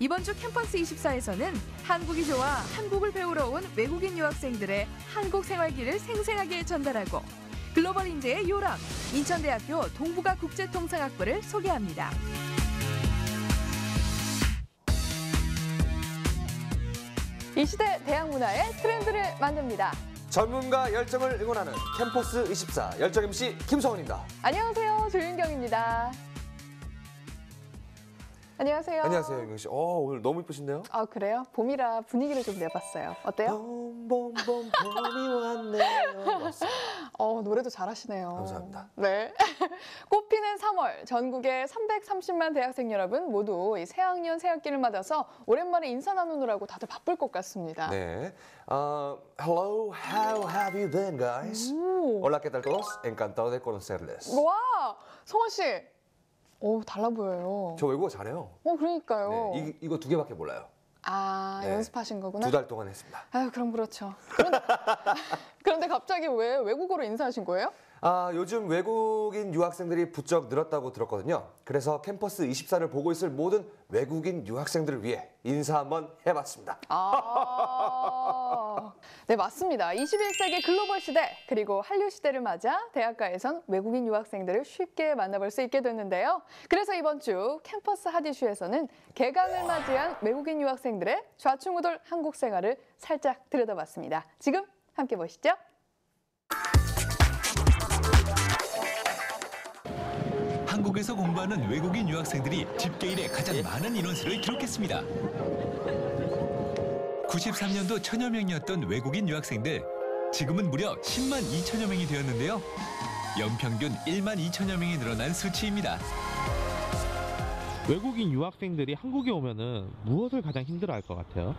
이번 주 캠퍼스 24에서는 한국이 좋아 한국을 배우러 온 외국인 유학생들의 한국 생활기를 생생하게 전달하고 글로벌 인재의 요람, 인천대학교 동북아 국제통상학부를 소개합니다. 이 시대 대학 문화의 트렌드를 만듭니다. 전문가 열정을 응원하는 캠퍼스 24 열정 MC 김성원입니다. 안녕하세요. 조윤경입니다. 안녕하세요. 안녕하세요, 윤경 씨. 오늘 너무 이쁘신데요? 아, 그래요? 봄이라 분위기를 좀 내봤어요. 어때요? 봄이 왔네요. 노래도 잘하시네요. 감사합니다. 네. 꽃피는 3월, 전국의 330만 대학생 여러분 모두 이 새학년 새학기를 맞아서 오랜만에 인사 나누느라고 다들 바쁠 것 같습니다. 네. Hello, how have you been, guys? Hola, ¿qué tal todos? Encantado de conocerles. 와, 성원 씨. 달라 보여요. 저 외국어 잘해요. 그러니까요. 네, 이거 2개밖에 몰라요. 네. 연습하신 거구나? 2달 동안 했습니다. 아유, 그럼 그렇죠. 그런데 갑자기 왜 외국어로 인사하신 거예요? 요즘 외국인 유학생들이 부쩍 늘었다고 들었거든요. 그래서 캠퍼스 24를 보고 있을 모든 외국인 유학생들을 위해 인사 한번 해봤습니다. 네, 맞습니다. 21세기 글로벌 시대 그리고 한류 시대를 맞아 대학가에선 외국인 유학생들을 쉽게 만나볼 수 있게 됐는데요. 그래서 이번 주 캠퍼스 핫 이슈에서는 개강을 맞이한 외국인 유학생들의 좌충우돌 한국 생활을 살짝 들여다봤습니다. 지금 함께 보시죠. 한국에서 공부하는 외국인 유학생들이 집계 이래 가장 많은 인원수를 기록했습니다. 93년도 1000여 명이었던 외국인 유학생들, 지금은 무려 10만 2천여 명이 되었는데요. 연평균 1만 2천여 명이 늘어난 수치입니다. 외국인 유학생들이 한국에 오면은 무엇을 가장 힘들어할 것 같아요?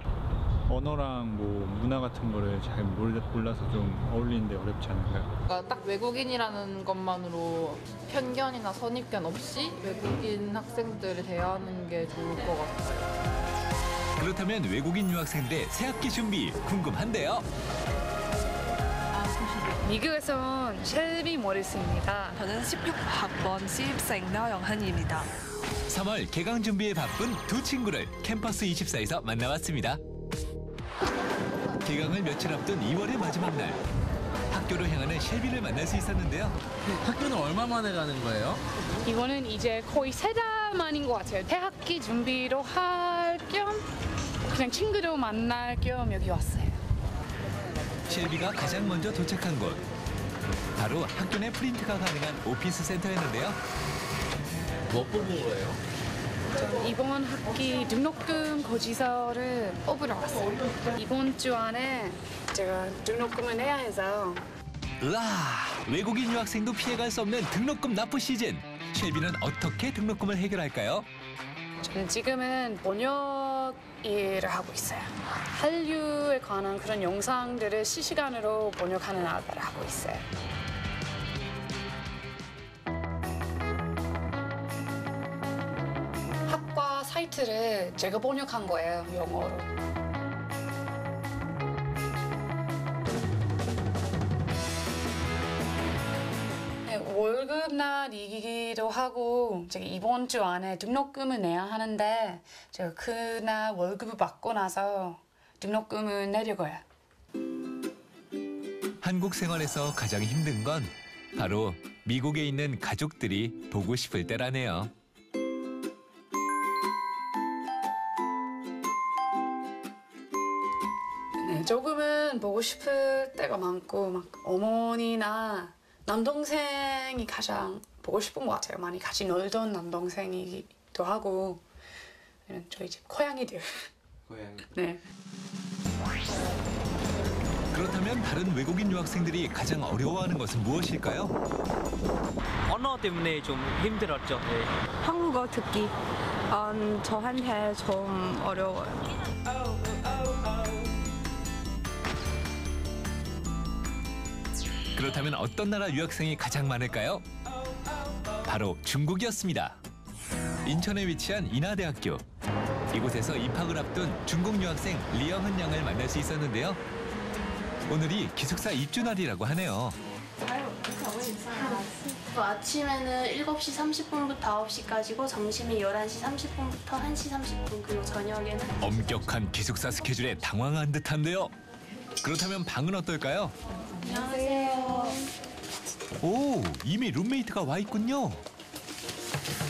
언어랑 문화 같은 거를 잘 몰라서 좀 어울리는데 어렵지 않을까요? 그러니까 딱 외국인이라는 것만으로 편견이나 선입견 없이 외국인 학생들을 대하는 게 좋을 것 같아요. 그렇다면 외국인 유학생들의 새학기 준비 궁금한데요. 미국에서 온 셸비 모리스입니다. 저는 16학번 신입생 나영한입니다. 3월 개강 준비에 바쁜 두 친구를 캠퍼스 24에서 만나봤습니다. 개강을 며칠 앞둔 2월의 마지막 날, 학교로 향하는 셸비를 만날 수 있었는데요. 학교는 얼마 만에 가는 거예요? 이거는 이제 거의 3달 만인 것 같아요. 대학기 준비로 할 겸 그냥 친구도 만날 겸 여기 왔어요. 셸비가 가장 먼저 도착한 곳, 바로 학교 내 프린트가 가능한 오피스 센터였는데요. 뭐 뽑은 거예요? 전 이번 학기 등록금 고지서를 뽑으러 왔어요. 이번 주 안에 제가 등록금을 내야 해서. 으아, 외국인 유학생도 피해갈 수 없는 등록금 납부 시즌. 셸비는 어떻게 등록금을 해결할까요? 저는 지금은 번역 일을 하고 있어요. 한류에 관한 그런 영상들을 실시간으로 번역하는 알바를 하고 있어요. 학과 사이트를 제가 번역한 거예요, 영어로. 월급날이기도 하고 제가 이번 주 안에 등록금을 내야 하는데 제가 그날 월급을 받고 나서 등록금을 내려고요. 한국 생활에서 가장 힘든 건 바로 미국에 있는 가족들이 보고 싶을 때라네요. 네, 조금은 보고 싶을 때가 많고 막 어머니나 남동생이 가장 보고 싶은 것 같아요. 많이 같이 놀던 남동생이기도 하고 저희 집 고양이들. 고양이. 네. 그렇다면 다른 외국인 유학생들이 가장 어려워하는 것은 무엇일까요? 언어 때문에 좀 힘들었죠. 네. 한국어 듣기 저한테 좀 어려워요. 그렇다면 어떤 나라 유학생이 가장 많을까요? 바로 중국이었습니다. 인천에 위치한 인하대학교. 이곳에서 입학을 앞둔 중국 유학생 리영은 양을 만날 수 있었는데요. 오늘이 기숙사 입주 날이라고 하네요. 아침에는 7시 30분부터 9시까지고 점심이 11시 30분부터 1시 30분 그리고 저녁에는 엄격한 기숙사 스케줄에 당황한 듯한데요. 그렇다면 방은 어떨까요? 안녕하세요. 오, 이미 룸메이트가 와 있군요.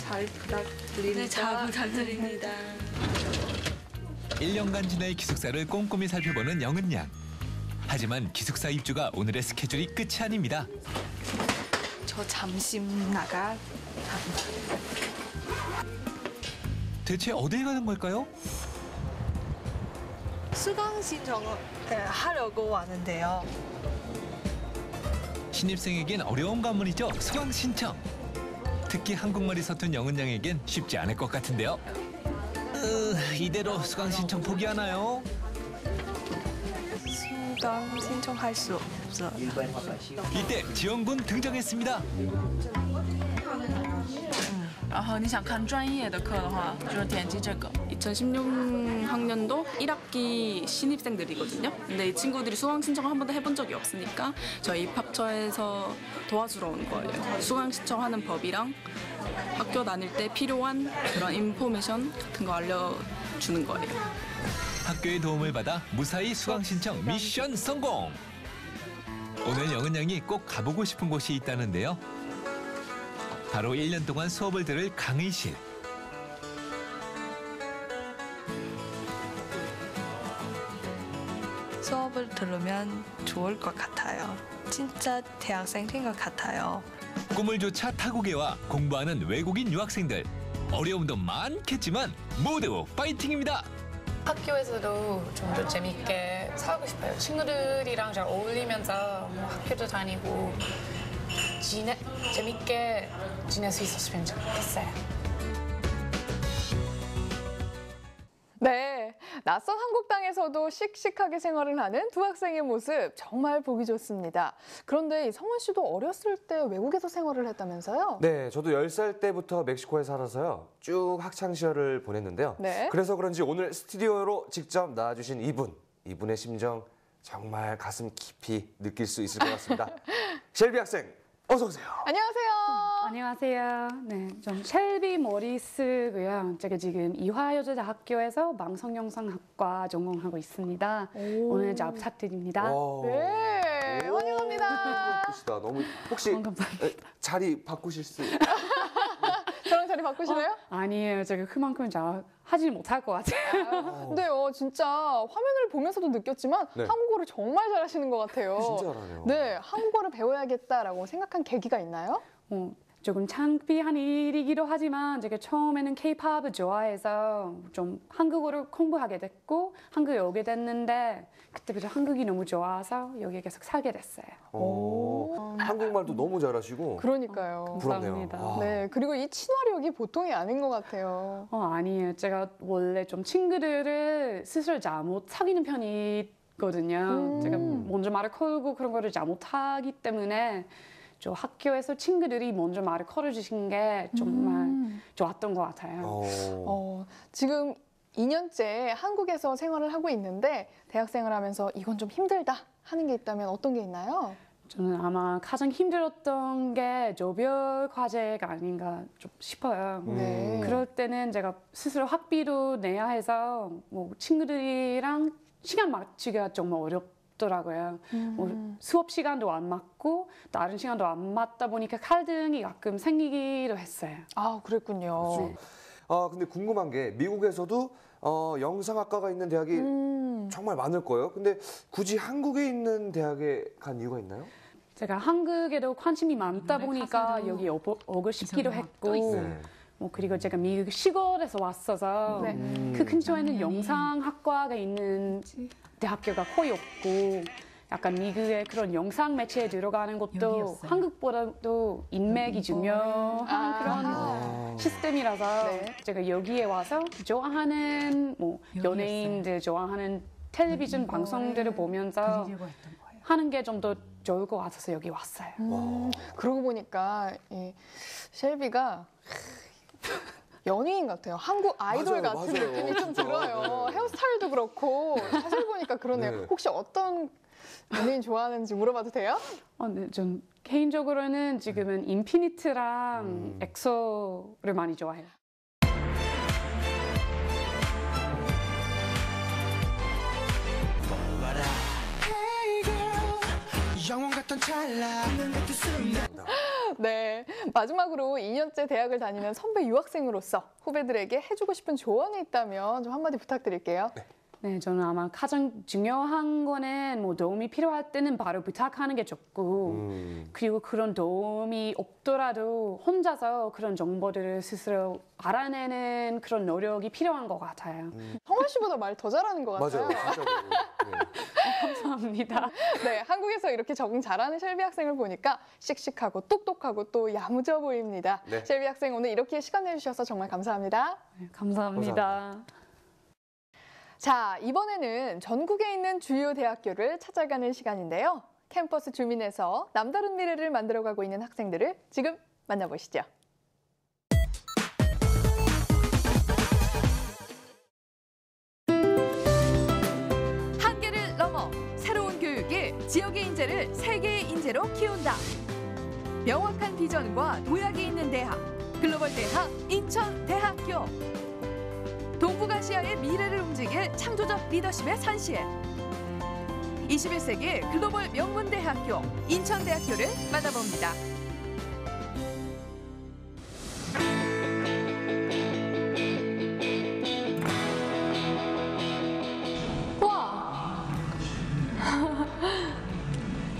잘 부탁드립니다. 네, 잘 부탁드립니다. 1년간 지내 기숙사를 꼼꼼히 살펴보는 영은 양. 하지만 기숙사 입주가 오늘의 스케줄이 끝이 아닙니다. 저 잠시 나가. 대체 어딜 가는 걸까요? 수강 신청을 하려고 왔는데요. 신입생에겐 어려운 관문이죠. 수강 신청. 특히 한국말이 서툰 영은 양에겐 쉽지 않을 것 같은데요. 이대로 수강 신청 포기하나요? 수강 신청할 수 없어요. 이때 지원군 등장했습니다. 然后你想看专业的课的话，就是点击这个。 2016학년도 1학기 신입생들이거든요. 근데 이 친구들이 수강 신청을 한 번도 해본 적이 없으니까 저희 입학처에서 도와주러 온 거예요. 수강 신청하는 법이랑 학교 다닐 때 필요한 그런 인포메이션 같은 거 알려주는 거예요. 학교의 도움을 받아 무사히 수강 신청 미션 성공! 오늘 영은 양이 꼭 가보고 싶은 곳이 있다는데요. 바로 1년 동안 수업을 들을 강의실. 수업을 들으면 좋을 것 같아요. 진짜 대학생 된 것 같아요. 꿈을 쫓아 타국에 와 공부하는 외국인 유학생들. 어려움도 많겠지만 모두 파이팅입니다. 학교에서도 좀 더 재밌게 살고 싶어요. 친구들이랑 잘 어울리면서 뭐 학교도 다니고 재밌게 지낼 수 있었으면 좋겠어요. 네, 낯선 한국 땅에서도 씩씩하게 생활을 하는 두 학생의 모습 정말 보기 좋습니다. 그런데 이 성훈 씨도 어렸을 때 외국에서 생활을 했다면서요? 네, 저도 10살 때부터 멕시코에 살아서요. 쭉 학창 시절을 보냈는데요. 네. 그래서 그런지 오늘 스튜디오로 직접 나와주신 이분의 심정 정말 가슴 깊이 느낄 수 있을 것 같습니다. 셸비 학생, 어서 오세요. 안녕하세요. 안녕하세요. 네, 전 셸비 모리스고요. 제가 지금 이화여자대학교에서 방송영상학과 전공하고 있습니다. 오늘 잘 부탁드립니다. 네, 환영합니다. 예쁘시다. 너무 혹시 자리 바꾸실 수? 저랑 자리 바꾸시나요? 아니에요. 제가 그만큼 잘 하지 못할 것 같아요. 근데요, 진짜 화면을 보면서도 느꼈지만 네. 한국어를 정말 잘하시는 것 같아요. 진짜 잘하네요. 네, 한국어를 배워야겠다라고 생각한 계기가 있나요? 조금 창피한 일이기도 하지만 제가 처음에는 K-팝을 좋아해서 좀 한국어를 공부하게 됐고 한국에 오게 됐는데 그때부터 한국이 너무 좋아서 여기에 계속 살게 됐어요. 한국말도 너무 잘하시고. 그러니까요. 감사합니다. 네, 그리고 이 친화력이 보통이 아닌 것 같아요. 아니에요. 제가 원래 좀 친구들을 스스로 잘 못 사귀는 편이거든요. 제가 먼저 말을 걸고 그런 거를 잘 못하기 때문에 저 학교에서 친구들이 먼저 말을 걸어주신 게 정말 좋았던 것 같아요. 지금 2년째 한국에서 생활을 하고 있는데 대학생을 하면서 이건 좀 힘들다 하는 게 있다면 어떤 게 있나요? 저는 아마 가장 힘들었던 게 조별 과제가 아닌가 좀 싶어요. 네. 그럴 때는 제가 스스로 학비도 내야 해서 뭐 친구들이랑 시간 맞추기가 정말 어렵더라고요. 뭐 수업 시간도 안 맞고 다른 시간도 안 맞다 보니까 갈등이 가끔 생기기도 했어요. 아, 그랬군요. 그렇죠. 근데 궁금한 게 미국에서도 영상학과가 있는 대학이 정말 많을 거예요. 근데 굳이 한국에 있는 대학에 간 이유가 있나요? 제가 한국에도 관심이 많다 보니까 여기 오고 싶기도 했고 뭐 그리고 제가 미국 시골에서 왔어서 그 근처에는 영상학과가 있는 대학교가 거의 없고 약간 미국의 그런 영상 매체에 들어가는 것도 한국보다도 인맥이 중요한 그런 시스템이라서 제가 여기에 와서 좋아하는 뭐 연예인들 좋아하는 텔레비전 방송들을 보면서 하는 게 좀 더 좋을 것 같아서 여기 왔어요. 그러고 보니까 셸비가 연예인 같아요. 한국 아이돌 맞아요, 같은 맞아요. 느낌이 좀 진짜. 들어요. 네. 헤어스타일도 그렇고 자세히 보니까 그러네요. 네. 혹시 어떤 연예인 좋아하는지 물어봐도 돼요? 네, 전 개인적으로는 지금은 인피니트랑 엑소를 많이 좋아해요. 네, 마지막으로 2년째 대학을 다니는 선배 유학생으로서 후배들에게 해주고 싶은 조언이 있다면 좀 한마디 부탁드릴게요. 네, 저는 아마 가장 중요한 거는 뭐 도움이 필요할 때는 바로 부탁하는 게 좋고 그리고 그런 도움이 없더라도 혼자서 그런 정보들을 스스로 알아내는 그런 노력이 필요한 것 같아요. 성원 씨보다 말 더 잘하는 것 같아요. 맞아요. 진짜 감사합니다. 네, 한국에서 이렇게 적응 잘하는 셸비 학생을 보니까 씩씩하고 똑똑하고 또 야무져 보입니다. 네. 셸비 학생 오늘 이렇게 시간 내주셔서 정말 감사합니다. 네, 감사합니다. 자, 이번에는 전국에 있는 주요 대학교를 찾아가는 시간인데요. 캠퍼스 주민에서 남다른 미래를 만들어가고 있는 학생들을 지금 만나보시죠. 한계를 넘어 새로운 교육이 지역의 인재를 세계의 인재로 키운다. 명확한 비전과 도약이 있는 대학, 글로벌 대학 인천대학교. 동북아시아의 미래를 움직일 창조적 리더십의 산실. 21세기 글로벌 명문대학교 인천대학교를 만나봅니다. 와!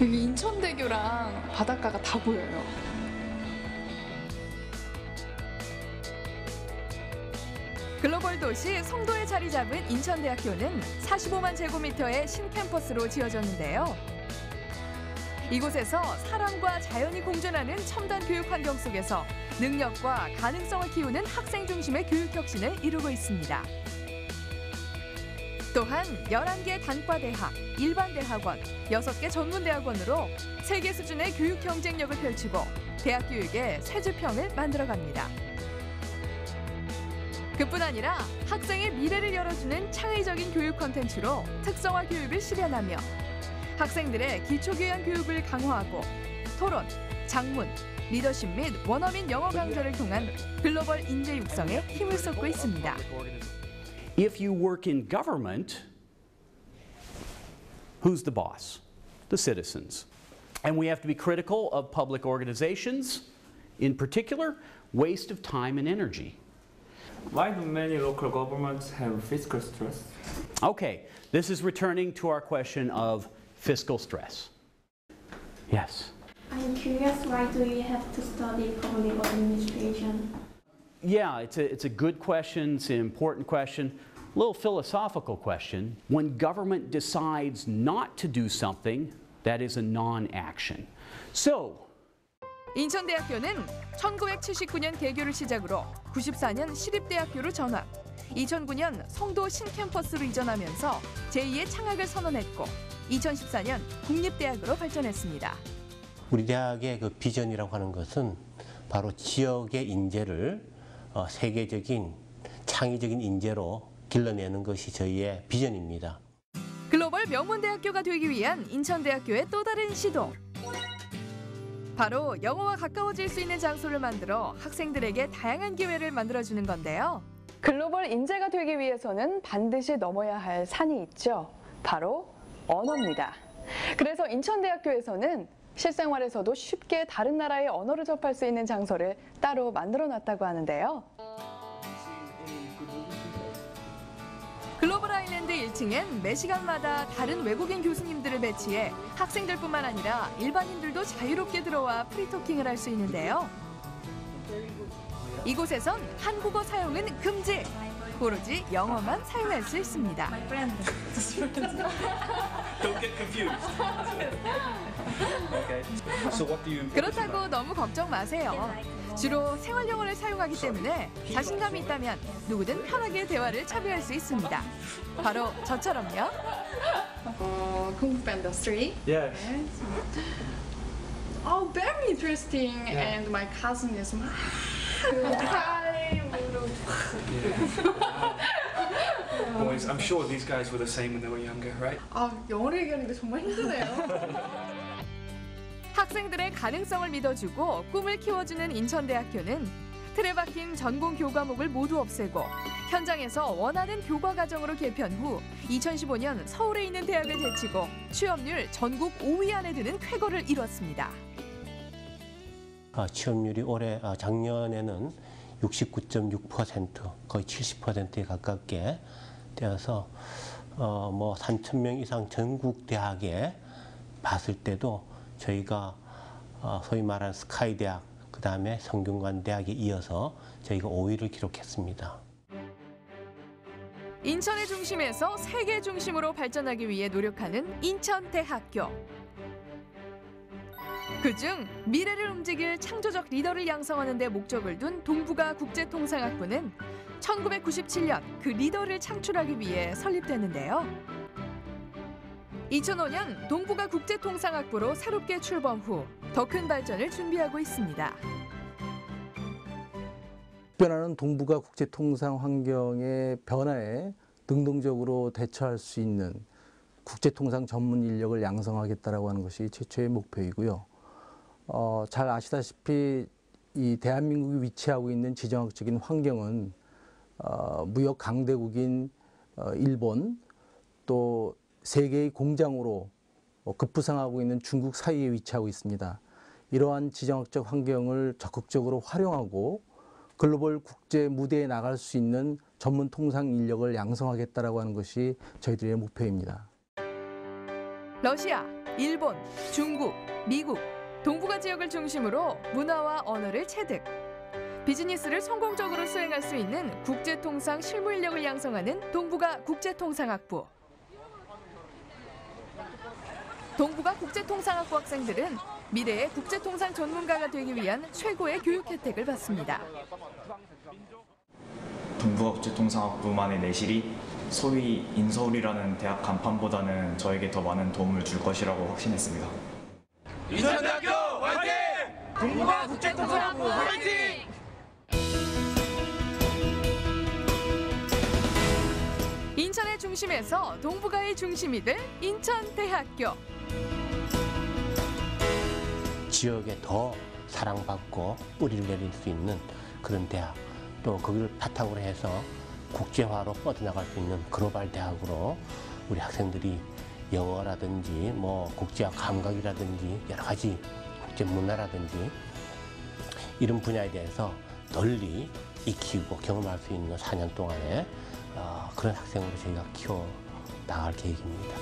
여기 인천대교랑 바닷가가 다 보여요. 글로벌 도시 송도에 자리 잡은 인천대학교는 45만 제곱미터의 신캠퍼스로 지어졌는데요. 이곳에서 사람과 자연이 공존하는 첨단 교육 환경 속에서 능력과 가능성을 키우는 학생 중심의 교육 혁신을 이루고 있습니다. 또한 11개 단과대학, 일반대학원, 6개 전문대학원으로 세계 수준의 교육 경쟁력을 펼치고 대학 교육의 쇠주평을 만들어갑니다. 그뿐 아니라 학생의 미래를 열어주는 창의적인 교육 콘텐츠로 특성화 교육을 실현하며 학생들의 기초교양 교육을 강화하고 토론, 작문, 리더십 및 원어민 영어 강좌를 통한 글로벌 인재 육성에 힘을 쏟고 있습니다. If you work in government, who's the boss? The citizens. And we have to be critical of public organizations, in particular, waste of time and energy. Why do many local governments have fiscal stress? Okay, this is returning to our question of fiscal stress. Yes. I'm curious, why do we have to study public administration? Yeah, it's a good question. It's an important question. A little philosophical question. When government decides not to do something, that is a non-action. So, 인천대학교는 1979년 개교를 시작으로 94년 시립대학교로 전환, 2009년 송도 신캠퍼스로 이전하면서 제2의 창학을 선언했고 2014년 국립대학으로 발전했습니다. 우리 대학의 그 비전이라고 하는 것은 바로 지역의 인재를 세계적인 창의적인 인재로 길러내는 것이 저희의 비전입니다. 글로벌 명문대학교가 되기 위한 인천대학교의 또 다른 시도. 바로 영어와 가까워질 수 있는 장소를 만들어 학생들에게 다양한 기회를 만들어주는 건데요. 글로벌 인재가 되기 위해서는 반드시 넘어야 할 산이 있죠. 바로 언어입니다. 그래서 인천대학교에서는 실생활에서도 쉽게 다른 나라의 언어를 접할 수 있는 장소를 따로 만들어놨다고 하는데요. 글로벌 아일랜드 1층엔 매 시간마다 다른 외국인 교수님들을 배치해 학생들뿐만 아니라 일반인들도 자유롭게 들어와 프리토킹을 할 수 있는데요. 이곳에선 한국어 사용은 금지! 오로지 영어만 사용할 수 있습니다. Don't get confused. Okay. So what do you 그렇다고 너무 걱정 마세요. 주로 생활 영어를 사용하기 때문에 자신감이 있다면 누구든 편하게 대화를 참여할 수 있습니다. 바로 저처럼요. Kung Fu Panda 3. Yes. Oh, very interesting. Yeah. And my cousin is Hi. Boys, I'm sure these guys were the same when they were younger, right? 아, 영어를 얘기하는 게 정말 힘드네요. 학생들의 가능성을 믿어주고 꿈을 키워주는 인천대학교는 틀에 박힌 전공 교과목을 모두 없애고 현장에서 원하는 교과 과정으로 개편 후 2015년 서울에 있는 대학을 제치고 취업률 전국 5위 안에 드는 쾌거를 이뤘습니다. 취업률이 작년에는 69.6%, 거의 70%에 가깝게 되어서 뭐 3,000명 이상 전국 대학에 봤을 때도 저희가 소위 말하는 스카이 대학, 그 다음에 성균관 대학에 이어서 저희가 5위를 기록했습니다. 인천의 중심에서 세계 중심으로 발전하기 위해 노력하는 인천대학교. 그중 미래를 움직일 창조적 리더를 양성하는 데 목적을 둔 동북아 국제통상학부는 1997년 그 리더를 창출하기 위해 설립됐는데요. 2005년 동북아 국제통상학부로 새롭게 출범 후 더 큰 발전을 준비하고 있습니다. 변하는 동북아 국제통상 환경의 변화에 능동적으로 대처할 수 있는 국제통상 전문 인력을 양성하겠다라고 하는 것이 최초의 목표이고요. 잘 아시다시피 이 대한민국이 위치하고 있는 지정학적인 환경은 무역 강대국인 일본, 또 세계의 공장으로 급부상하고 있는 중국 사이에 위치하고 있습니다. 이러한 지정학적 환경을 적극적으로 활용하고 글로벌 국제 무대에 나갈 수 있는 전문 통상 인력을 양성하겠다라고 하는 것이 저희들의 목표입니다. 러시아, 일본, 중국, 미국, 동북아 지역을 중심으로 문화와 언어를 체득, 비즈니스를 성공적으로 수행할 수 있는 국제통상 실무 인력을 양성하는 동북아 국제통상학부. 동북아 국제통상학부 학생들은 미래의 국제통상 전문가가 되기 위한 최고의 교육 혜택을 받습니다. 동북아 국제통상학부만의 내실이 소위 인서울이라는 대학 간판보다는 저에게 더 많은 도움을 줄 것이라고 확신했습니다. 인천대학교 화이팅! 동북아 국제통상학부 화이팅! 인천의 중심에서 동북아의 중심이 될 인천대학교. 지역에 더 사랑받고 뿌리를 내릴 수 있는 그런 대학, 또 그걸 바탕으로 해서 국제화로 뻗어나갈 수 있는 글로벌 대학으로 우리 학생들이 영어라든지 뭐 국제화 감각이라든지 여러 가지 국제 문화라든지 이런 분야에 대해서 널리 익히고 경험할 수 있는 4년 동안에 그런 학생으로 저희가 키워 나갈 계획입니다.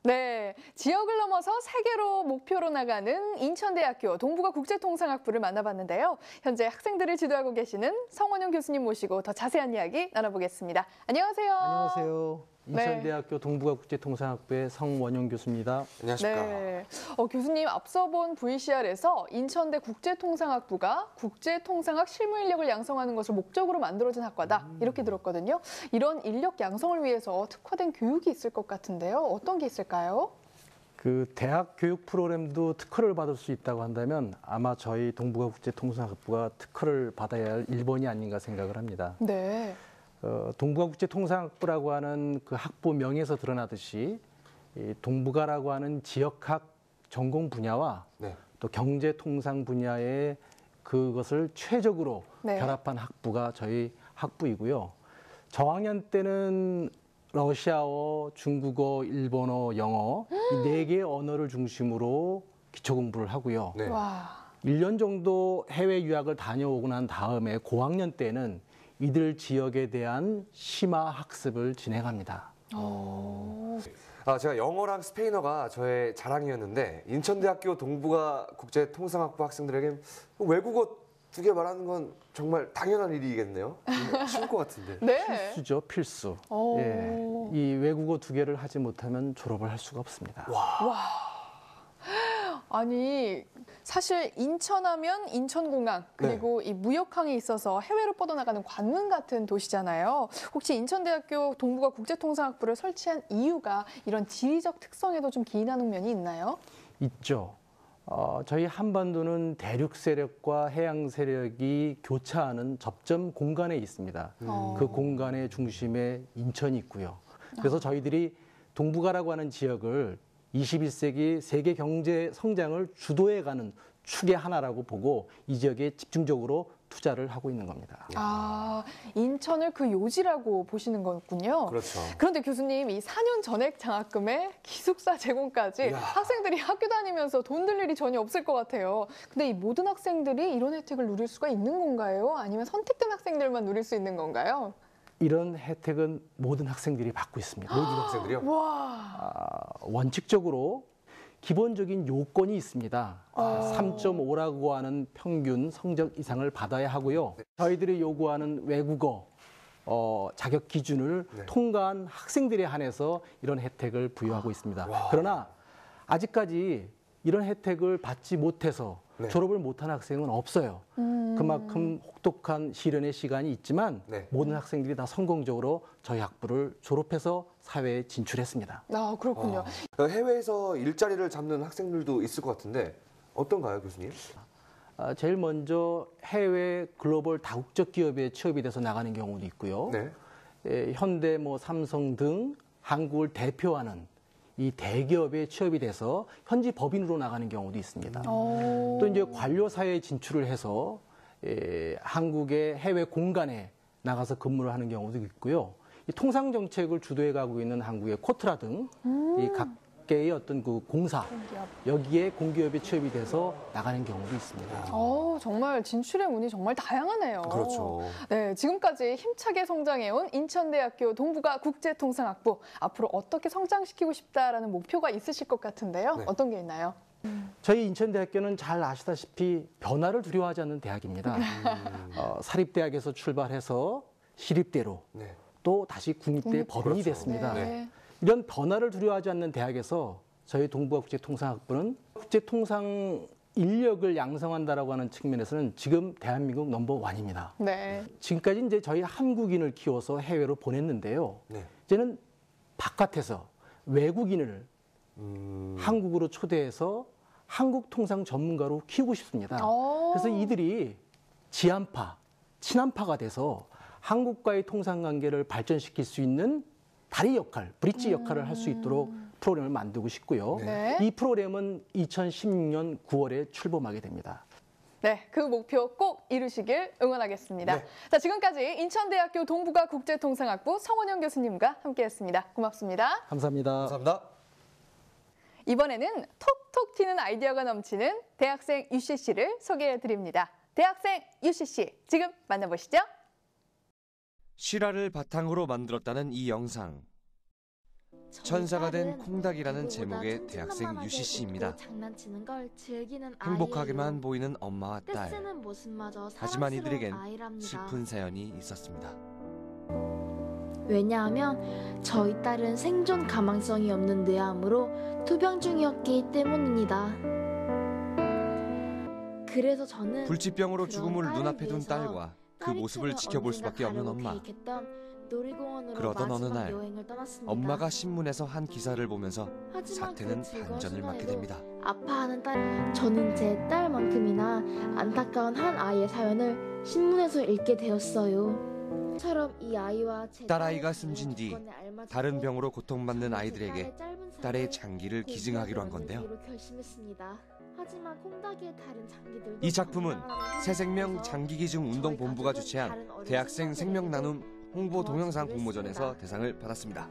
네, 지역을 넘어서 세계로 목표로 나가는 인천대학교 동북아 국제통상학부를 만나봤는데요. 현재 학생들을 지도하고 계시는 성원용 교수님 모시고 더 자세한 이야기 나눠보겠습니다. 안녕하세요. 안녕하세요. 인천대학교 동북아 국제통상학부의 성원용 교수입니다. 안녕하십니까. 네. 교수님, 앞서 본 VCR에서 인천대 국제통상학부가 국제통상학 실무 인력을 양성하는 것을 목적으로 만들어진 학과다, 이렇게 들었거든요. 이런 인력 양성을 위해서 특화된 교육이 있을 것 같은데요. 어떤 게 있을까요? 그 대학 교육 프로그램도 특허를 받을 수 있다고 한다면 아마 저희 동북아 국제통상학부가 특허를 받아야 할 1번이 아닌가 생각을 합니다. 네. 동북아 국제통상학부라고 하는 그 학부 명에서 드러나듯이 이 동북아라고 하는 지역학 전공 분야와 또 경제통상 분야의 그것을 최적으로 결합한 학부가 저희 학부이고요. 저학년 때는 러시아어, 중국어, 일본어, 영어 이 4개의 언어를 중심으로 기초 공부를 하고요. 와. 1년 정도 해외 유학을 다녀오고 난 다음에 고학년 때는 이들 지역에 대한 심화 학습을 진행합니다. 제가 영어랑 스페인어가 저의 자랑이었는데 인천대학교 동북아 국제통상학부 학생들에게 외국어 2개 말하는 건 정말 당연한 일이겠네요. 쉬울 것 같은데. 네. 필수죠, 필수. 예, 이 외국어 2개를 하지 못하면 졸업을 할 수가 없습니다. 와. 아니, 사실 인천하면 인천공항, 그리고 이 무역항에 있어서 해외로 뻗어나가는 관문 같은 도시잖아요. 혹시 인천대학교 동북아 국제통상학부를 설치한 이유가 이런 지리적 특성에도 좀 기인하는 면이 있나요? 있죠. 저희 한반도는 대륙 세력과 해양 세력이 교차하는 접점 공간에 있습니다. 그 공간의 중심에 인천이 있고요. 그래서 저희들이 동북아라고 하는 지역을 21세기 세계 경제 성장을 주도해가는 축의 하나라고 보고 이 지역에 집중적으로 투자를 하고 있는 겁니다. 아, 인천을 그 요지라고 보시는 거군요. 그렇죠. 그런데 교수님, 이 4년 전액 장학금에 기숙사 제공까지 이야. 학생들이 학교 다니면서 돈 들 일이 전혀 없을 것 같아요. 근데 이 모든 학생들이 이런 혜택을 누릴 수가 있는 건가요? 아니면 선택된 학생들만 누릴 수 있는 건가요? 이런 혜택은 모든 학생들이 받고 있습니다. 모든 학생들이요? 와. 원칙적으로 기본적인 요건이 있습니다. 3.5라고 하는 평균 성적 이상을 받아야 하고요. 저희들이 요구하는 외국어 자격 기준을 통과한 학생들에 한해서 이런 혜택을 부여하고 있습니다. 그러나 아직까지 이런 혜택을 받지 못해서 졸업을 못한 학생은 없어요. 그만큼 혹독한 시련의 시간이 있지만 모든 학생들이 다 성공적으로 저희 학부를 졸업해서 사회에 진출했습니다. 아, 그렇군요. 해외에서 일자리를 잡는 학생들도 있을 것 같은데 어떤가요, 교수님? 제일 먼저 해외 글로벌 다국적 기업에 취업이 돼서 나가는 경우도 있고요. 현대, 삼성 등 한국을 대표하는 이 대기업에 취업이 돼서 현지 법인으로 나가는 경우도 있습니다. 또 이제 관료 사회에 진출을 해서 한국의 해외 공간에 나가서 근무를 하는 경우도 있고요. 이 통상 정책을 주도해 가고 있는 한국의 코트라 등 이 각계의 어떤 그 공사 여기에 공기업에 취업이 돼서 나가는 경우도 있습니다. 정말 진출의 문이 정말 다양하네요. 그렇죠. 네, 지금까지 힘차게 성장해온 인천대학교 동북아 국제통상학부, 앞으로 어떻게 성장시키고 싶다라는 목표가 있으실 것 같은데요. 어떤 게 있나요? 저희 인천대학교는 잘 아시다시피 변화를 두려워하지 않는 대학입니다. 사립대학에서 출발해서 시립대로 또 다시 국립대 법인이 됐습니다. 이런 변화를 두려워하지 않는 대학에서 저희 동북아 국제통상학부는 국제통상 인력을 양성한다라고 하는 측면에서는 지금 대한민국 넘버1입니다. 지금까지 이제 저희 한국인을 키워서 해외로 보냈는데요. 이제는 바깥에서 외국인을 한국으로 초대해서 한국 통상 전문가로 키우고 싶습니다. 그래서 이들이 지한파, 친한파가 돼서 한국과의 통상 관계를 발전시킬 수 있는 다리 역할, 브릿지 역할을 할 수 있도록 프로그램을 만들고 싶고요. 이 프로그램은 2016년 9월에 출범하게 됩니다. 네, 그 목표 꼭 이루시길 응원하겠습니다. 자, 지금까지 인천대학교 동북아 국제통상학부 성원영 교수님과 함께했습니다. 고맙습니다. 감사합니다. 감사합니다. 이번에는 톡톡 튀는 아이디어가 넘치는 대학생 UCC를 소개해드립니다. 대학생 UCC, 지금 만나보시죠. 실화를 바탕으로 만들었다는 이 영상. 천사가 된 콩닥이라는 제목의 대학생 UCC입니다. 행복하게만 보이는 엄마와 딸. 하지만 이들에겐 슬픈 사연이 있었습니다. 왜냐하면 저희 딸은 생존 가망성이 없는 뇌암으로 투병 중이었기 때문입니다. 그래서 저는 불치병으로 죽음을 눈앞에 둔 딸과 그 모습을 지켜볼 수밖에 없는 엄마. 그러던 어느 날 엄마가 신문에서 한 기사를 보면서 사태는 반전을 맞게 됩니다. 아파하는 딸, 저는 제 딸만큼이나 안타까운 한 아이의 사연을 신문에서 읽게 되었어요. 처럼 이 아이와 제 딸아이가 숨진 뒤 다른 병으로 고통받는 아이들에게 딸의 장기를 기증하기로 한 건데요. 이 작품은 새생명 장기기증운동본부가 주최한 대학생 생명나눔 홍보 동영상 공모전에서 대상을 받았습니다.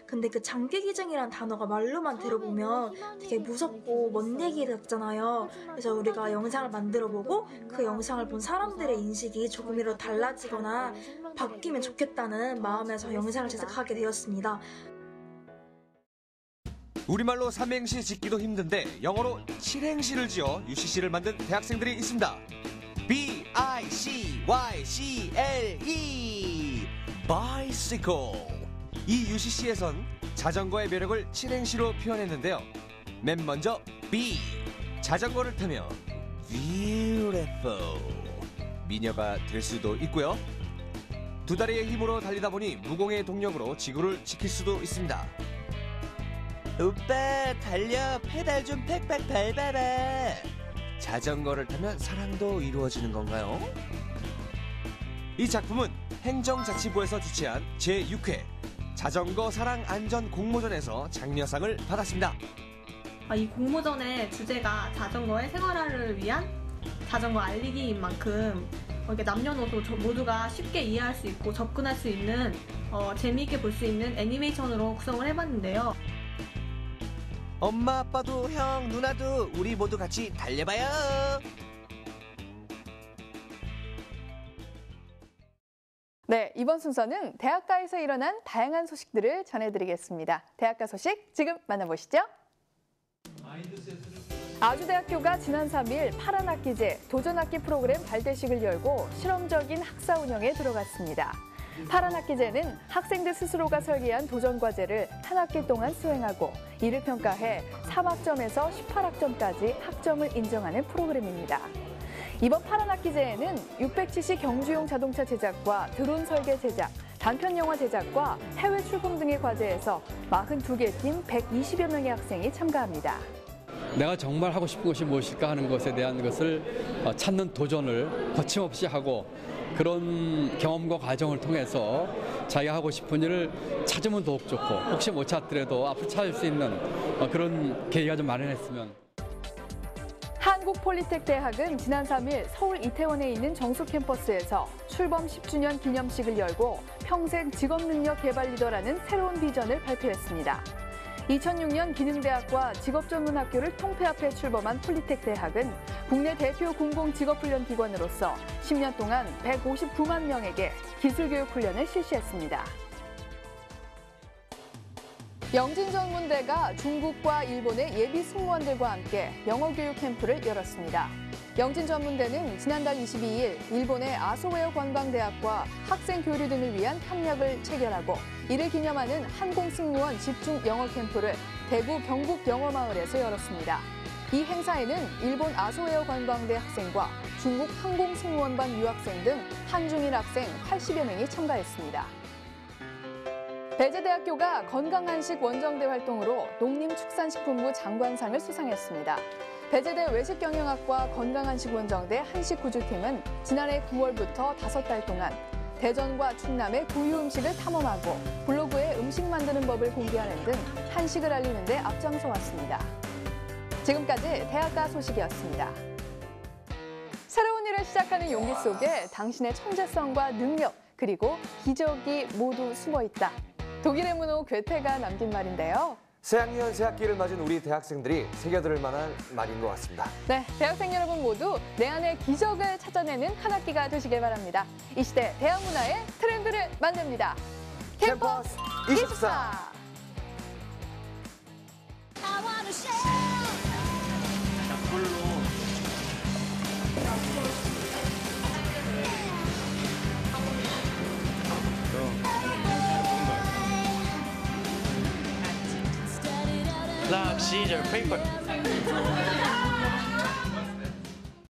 근데 그 장기기증이란 단어가 말로만 들어보면 되게 무섭고 먼 얘기 같잖아요. 그래서 우리가 영상을 만들어보고 그 영상을 본 사람들의 인식이 조금이라도 달라지거나 바뀌면 좋겠다는 마음에서 영상을 제작하게 되었습니다. 우리말로 삼행시 짓기도 힘든데 영어로 칠행시를 지어 UCC를 만든 대학생들이 있습니다. B-I-C-Y-C-L-E Bicycle. 이 UCC에선 자전거의 매력을 칠행시로 표현했는데요. 맨 먼저 B. 자전거를 타며 Beautiful. 미녀가 될 수도 있고요. 두 다리의 힘으로 달리다 보니 무공의 동력으로 지구를 지킬 수도 있습니다. 오빠 달려 페달 좀 팩팩 밟아봐. 자전거를 타면 사랑도 이루어지는 건가요? 이 작품은 행정자치부에서 주최한 제6회 자전거 사랑 안전 공모전에서 장려상을 받았습니다. 이 공모전의 주제가 자전거의 생활화를 위한 자전거 알리기인 만큼 이렇게 남녀노소 모두가 쉽게 이해할 수 있고 접근할 수 있는 재미있게 볼 수 있는 애니메이션으로 구성을 해봤는데요. 엄마 아빠도 형 누나도 우리 모두 같이 달려봐요. 네, 이번 순서는 대학가에서 일어난 다양한 소식들을 전해드리겠습니다. 대학가 소식 지금 만나보시죠. 아주대학교가 지난 3일 파란 학기제 도전학기 프로그램 발대식을 열고 실험적인 학사 운영에 들어갔습니다. 파란 학기제는 학생들 스스로가 설계한 도전 과제를 한 학기 동안 수행하고 이를 평가해 3학점에서 18학점까지 학점을 인정하는 프로그램입니다. 이번 파란 학기제에는 600cc 경주용 자동차 제작과 드론 설계 제작, 단편 영화 제작과 해외 출품 등의 과제에서 42개 팀 120여 명의 학생이 참가합니다. 내가 정말 하고 싶은 것이 무엇일까 하는 것에 대한 것을 찾는 도전을 거침없이 하고 그런 경험과 과정을 통해서 자기가 하고 싶은 일을 찾으면 더욱 좋고 혹시 못 찾더라도 앞으로 찾을 수 있는 그런 계기가 좀 마련했으면. 한국폴리텍대학은 지난 3일 서울 이태원에 있는 정수 캠퍼스에서 출범 10주년 기념식을 열고 평생 직업능력 개발 리더라는 새로운 비전을 발표했습니다. 2006년 기능대학과 직업전문학교를 통폐합해 출범한 폴리텍대학은 국내 대표 공공직업훈련기관으로서 10년 동안 159만 명에게 기술교육훈련을 실시했습니다. 영진전문대가 중국과 일본의 예비 승무원들과 함께 영어교육 캠프를 열었습니다. 영진전문대는 지난달 22일 일본의 아소웨어 관광대학과 학생 교류 등을 위한 협력을 체결하고 이를 기념하는 항공승무원 집중 영어 캠프를 대구 경북 영어마을에서 열었습니다. 이 행사에는 일본 아소웨어 관광대 학생과 중국 항공승무원반 유학생 등 한중일 학생 80여 명이 참가했습니다. 배재대학교가 건강한식 원정대 활동으로 농림축산식품부 장관상을 수상했습니다. 배재대 외식경영학과 건강한식원정대 한식구주팀은 지난해 9월부터 5달 동안 대전과 충남의 구유 음식을 탐험하고 블로그에 음식 만드는 법을 공개하는 등 한식을 알리는 데 앞장서 왔습니다. 지금까지 대학가 소식이었습니다. 새로운 일을 시작하는 용기 속에 당신의 천재성과 능력 그리고 기적이 모두 숨어 있다. 독일의 문호 괴테가 남긴 말인데요. 새학년 새학기를 맞은 우리 대학생들이 새겨들을 만한 말인 것 같습니다. 네, 대학생 여러분 모두 내 안의 기적을 찾아내는 한 학기가 되시길 바랍니다. 이 시대 대학 문화의 트렌드를 만듭니다. 캠퍼스 24. Lock, scissors, paper.